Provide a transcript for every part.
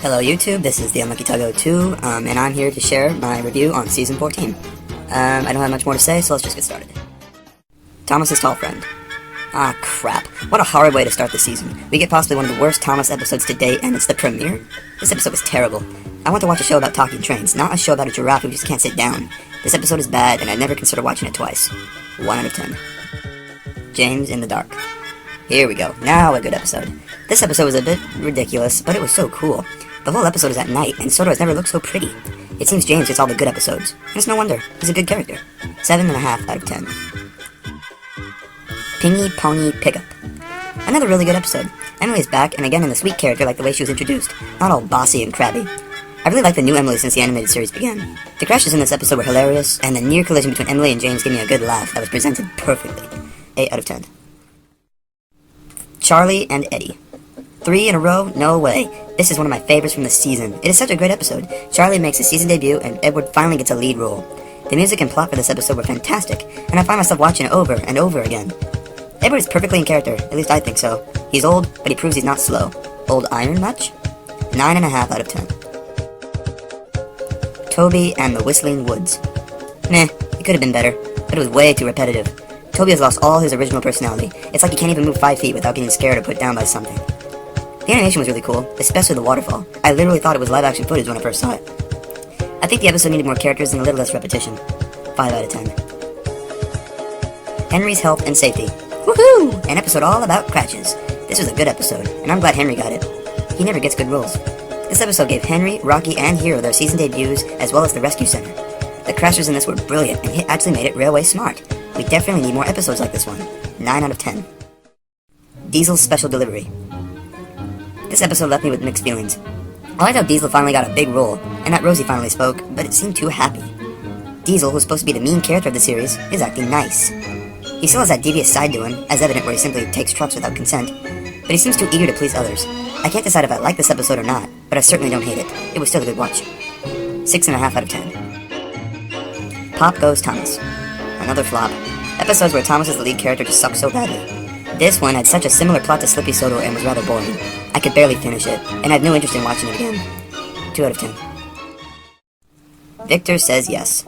Hello YouTube, this is the Unlucky Tuggo 2, and I'm here to share my review on Season 14. I don't have much more to say, so let's just get started. Thomas's tall friend. Ah, crap. What a horrid way to start the season. We get possibly one of the worst Thomas episodes to date, and it's the premiere? This episode was terrible. I want to watch a show about talking trains, not a show about a giraffe who just can't sit down. This episode is bad, and I'd never consider watching it twice. 1 out of 10. James in the dark. Here we go. Now a good episode. This episode was a bit ridiculous, but it was so cool. The whole episode is at night, and Soto has never looked so pretty. It seems James gets all the good episodes, and it's no wonder. He's a good character. 7.5 out of 10. Pingy Pony Pickup. Another really good episode. Emily's back, and again in the sweet character like the way she was introduced, not all bossy and crabby. I really like the new Emily since the animated series began. The crashes in this episode were hilarious, and the near collision between Emily and James gave me a good laugh that was presented perfectly. 8 out of 10. Charlie and Eddie. 3 in a row? No way. This is one of my favorites from the season. It is such a great episode. Charlie makes his season debut, and Edward finally gets a lead role. The music and plot for this episode were fantastic, and I find myself watching it over and over again. Edward is perfectly in character, at least I think so. He's old, but he proves he's not slow. Old iron much? 9.5 out of 10. Toby and the Whistling Woods. Meh, it could have been better, but it was way too repetitive. Toby has lost all his original personality. It's like he can't even move 5 feet without getting scared or put down by something. The animation was really cool, especially the waterfall. I literally thought it was live-action footage when I first saw it. I think the episode needed more characters and a little less repetition. 5 out of 10. Henry's Health and Safety. Woohoo! An episode all about crashes. This was a good episode, and I'm glad Henry got it. He never gets good roles. This episode gave Henry, Rocky, and Hero their season debuts, as well as the rescue center. The crashes in this were brilliant, and it actually made it railway smart. We definitely need more episodes like this one. 9 out of 10. Diesel's Special Delivery. This episode left me with mixed feelings. I liked how Diesel finally got a big role, and that Rosie finally spoke, but it seemed too happy. Diesel, who's supposed to be the mean character of the series, is acting nice. He still has that devious side to him, as evident where he simply takes trucks without consent, but he seems too eager to please others. I can't decide if I like this episode or not, but I certainly don't hate it. It was still a good watch. 6.5 out of 10. Pop Goes Thomas. Another flop. Episodes where Thomas is the lead character just suck so badly. This one had such a similar plot to Slippy Soto and was rather boring. I could barely finish it, and I had no interest in watching it again. 2 out of 10. Victor Says Yes.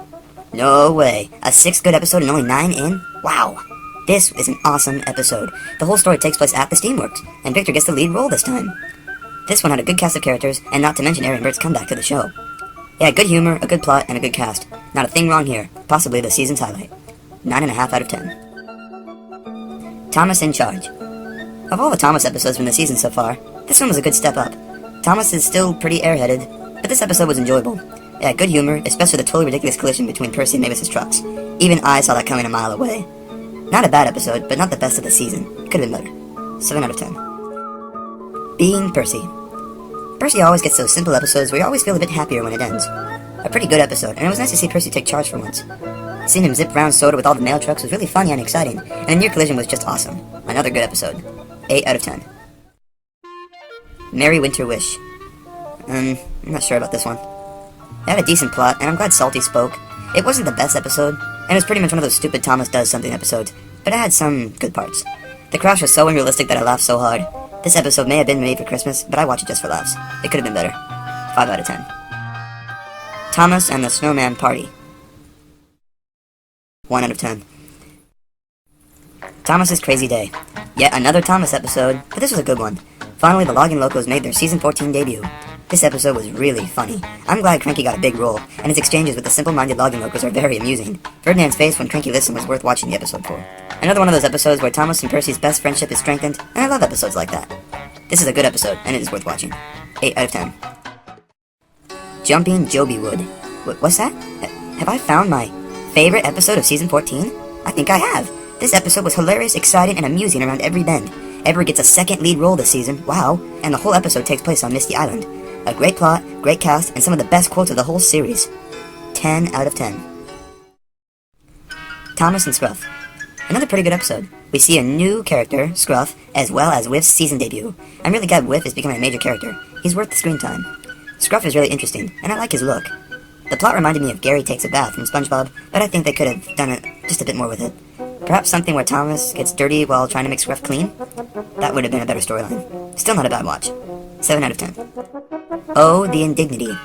No way. A 6th good episode and only 9 in? Wow. This is an awesome episode. The whole story takes place at the Steamworks, and Victor gets the lead role this time. This one had a good cast of characters, and not to mention Aaron Burr's comeback to the show. It had good humor, a good plot, and a good cast. Not a thing wrong here. Possibly the season's highlight. 9.5 out of 10. Thomas in Charge. Of all the Thomas episodes from the season so far, this one was a good step up. Thomas is still pretty airheaded, but this episode was enjoyable. It had good humor, especially the totally ridiculous collision between Percy and Mavis's trucks. Even I saw that coming a mile away. Not a bad episode, but not the best of the season. Could have been better. 7 out of 10. Being Percy. Percy always gets those simple episodes where you always feel a bit happier when it ends. A pretty good episode, and it was nice to see Percy take charge for once. Seeing him zip around Soda with all the mail trucks was really funny and exciting, and the near collision was just awesome. Another good episode. 8 out of 10. Merry Winter Wish. I'm not sure about this one. It had a decent plot, and I'm glad Salty spoke. It wasn't the best episode, and it was pretty much one of those stupid Thomas Does Something episodes, but it had some good parts. The crash was so unrealistic that I laughed so hard. This episode may have been made for Christmas, but I watch it just for laughs. It could have been better. 5 out of 10. Thomas and the Snowman Party. 1 out of 10. Thomas's Crazy Day. Yet another Thomas episode, but this was a good one. Finally, the Login Locos made their Season 14 debut. This episode was really funny. I'm glad Cranky got a big role, and his exchanges with the simple-minded Login Locos are very amusing. Ferdinand's face when Cranky listened was worth watching the episode for. Another one of those episodes where Thomas and Percy's best friendship is strengthened, and I love episodes like that. This is a good episode, and it is worth watching. 8 out of 10. Jumping Joby Wood. What's that? Have I found my favorite episode of Season 14? I think I have. This episode was hilarious, exciting, and amusing around every bend. Edward gets a second lead role this season, wow, and the whole episode takes place on Misty Island. A great plot, great cast, and some of the best quotes of the whole series. 10 out of 10. Thomas and Scruff. Another pretty good episode. We see a new character, Scruff, as well as Whiff's season debut. I'm really glad Whiff is becoming a major character. He's worth the screen time. Scruff is really interesting, and I like his look. The plot reminded me of Gary Takes a Bath from SpongeBob, but I think they could have done it just a bit more with it. Perhaps something where Thomas gets dirty while trying to make Scruff clean? That would have been a better storyline. Still not a bad watch. 7 out of 10. Oh, the indignity.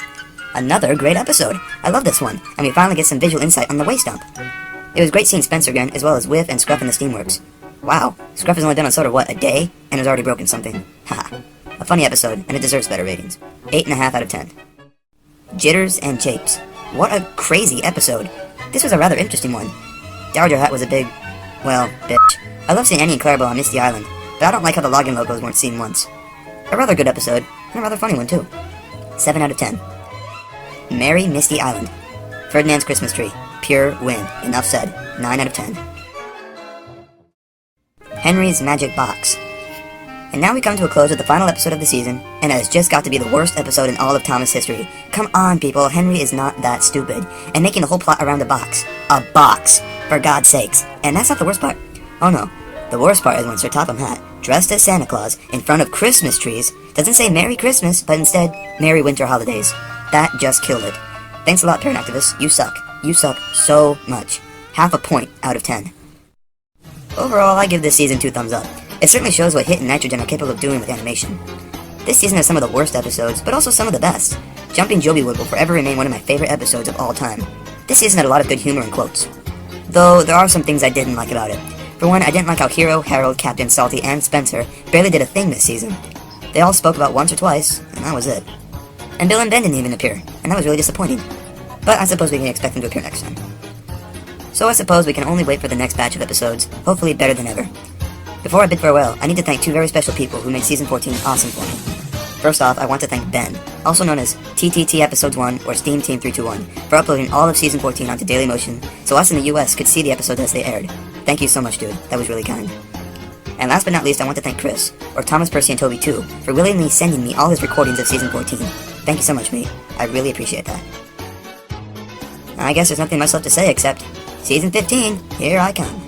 Another great episode. I love this one, and we finally get some visual insight on the waste dump. It was great seeing Spencer again, as well as Whiff and Scruff in the Steamworks. Wow, Scruff has only been on soda, what, a day? And has already broken something. Haha. A funny episode, and it deserves better ratings. 8.5 out of 10. Jitters and Japes. What a crazy episode. This was a rather interesting one. Dowager Hat was a big, well, bitch. I love seeing Annie and Clarabelle on Misty Island, but I don't like how the login logos weren't seen once. A rather good episode, and a rather funny one too. 7 out of 10. Merry Misty Island. Ferdinand's Christmas Tree. Pure win. Enough said. 9 out of 10. Henry's Magic Box. And now we come to a close of the final episode of the season, and it has just got to be the worst episode in all of Thomas history. Come on, people, Henry is not that stupid. And making the whole plot around a box. A box! For God's sakes. And that's not the worst part. Oh no. The worst part is when Sir Topham Hatt, dressed as Santa Claus, in front of Christmas trees, doesn't say Merry Christmas, but instead, Merry Winter Holidays. That just killed it. Thanks a lot, parent activists. You suck. You suck so much. Half a point out of 10. Overall, I give this season 2 thumbs up. It certainly shows what Hit and Nitrogen are capable of doing with animation. This season has some of the worst episodes, but also some of the best. Jumping Joby Wood will forever remain one of my favorite episodes of all time. This season had a lot of good humor and quotes. Though, there are some things I didn't like about it. For one, I didn't like how Hero, Harold, Captain, Salty, and Spencer barely did a thing this season. They all spoke about once or twice, and that was it. And Bill and Ben didn't even appear, and that was really disappointing. But I suppose we can expect them to appear next time. So I suppose we can only wait for the next batch of episodes, hopefully better than ever. Before I bid farewell, I need to thank 2 very special people who made Season 14 awesome for me. First off, I want to thank Ben, also known as TTT Episodes 1 or Steam Team 321, for uploading all of Season 14 onto Dailymotion so us in the US could see the episodes as they aired. Thank you so much, dude. That was really kind. And last but not least, I want to thank Chris, or Thomas, Percy, and Toby too, for willingly sending me all his recordings of Season 14. Thank you so much, mate. I really appreciate that. I guess there's nothing much left to say except, Season 15, here I come.